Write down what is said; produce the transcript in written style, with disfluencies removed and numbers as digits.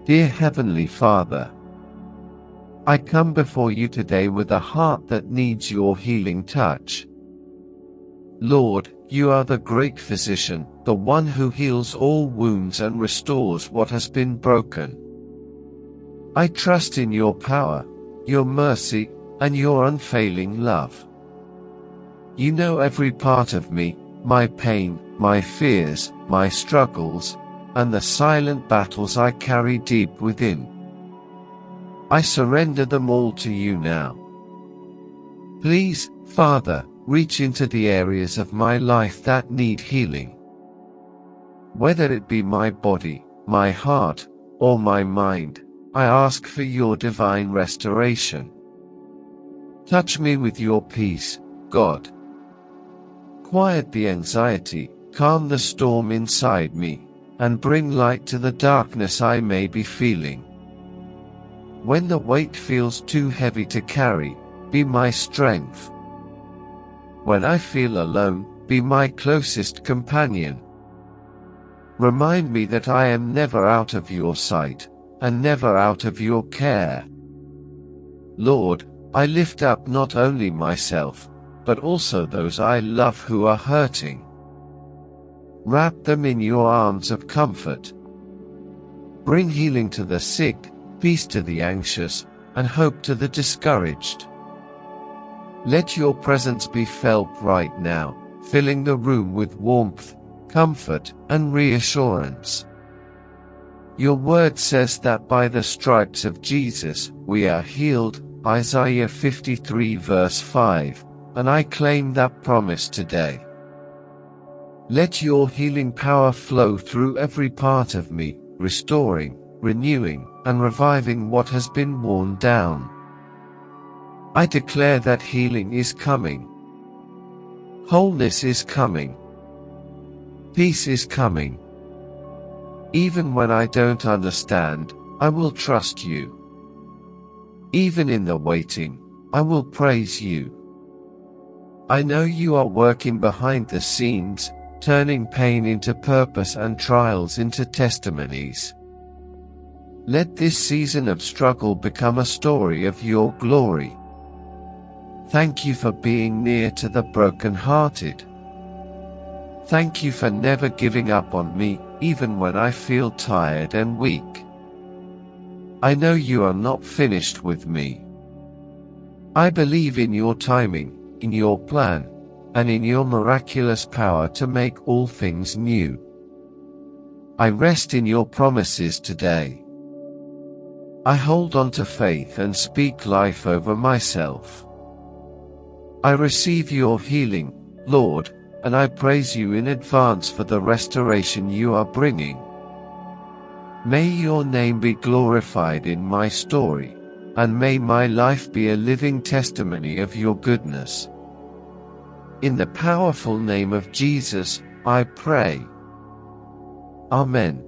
Dear Heavenly Father, I come before you today with a heart that needs your healing touch. Lord, you are the great physician, the one who heals all wounds and restores what has been broken. I trust in your power, your mercy, and your unfailing love. You know every part of me, my pain, my fears, my struggles, and the silent battles I carry deep within. I surrender them all to you now. Please, Father, reach into the areas of my life that need healing. Whether it be my body, my heart, or my mind, I ask for your divine restoration. Touch me with your peace, God. Quiet the anxiety, calm the storm inside me, and bring light to the darkness I may be feeling. When the weight feels too heavy to carry, be my strength. When I feel alone, be my closest companion. Remind me that I am never out of your sight, and never out of your care. Lord, I lift up not only myself, but also those I love who are hurting. Wrap them in your arms of comfort. Bring healing to the sick, peace to the anxious, and hope to the discouraged. Let your presence be felt right now, filling the room with warmth, comfort, and reassurance. Your word says that by the stripes of Jesus, we are healed, Isaiah 53 verse 5, and I claim that promise today. Let your healing power flow through every part of me, restoring, renewing, and reviving what has been worn down. I declare that healing is coming. Wholeness is coming. Peace is coming. Even when I don't understand, I will trust you. Even in the waiting, I will praise you. I know you are working behind the scenes, turning pain into purpose and trials into testimonies. Let this season of struggle become a story of your glory. Thank you for being near to the brokenhearted. Thank you for never giving up on me, even when I feel tired and weak. I know you are not finished with me. I believe in your timing, in your plan, and in your miraculous power to make all things new. I rest in your promises today. I hold on to faith and speak life over myself. I receive your healing, Lord, and I praise you in advance for the restoration you are bringing. May your name be glorified in my story, and may my life be a living testimony of your goodness. In the powerful name of Jesus, I pray. Amen.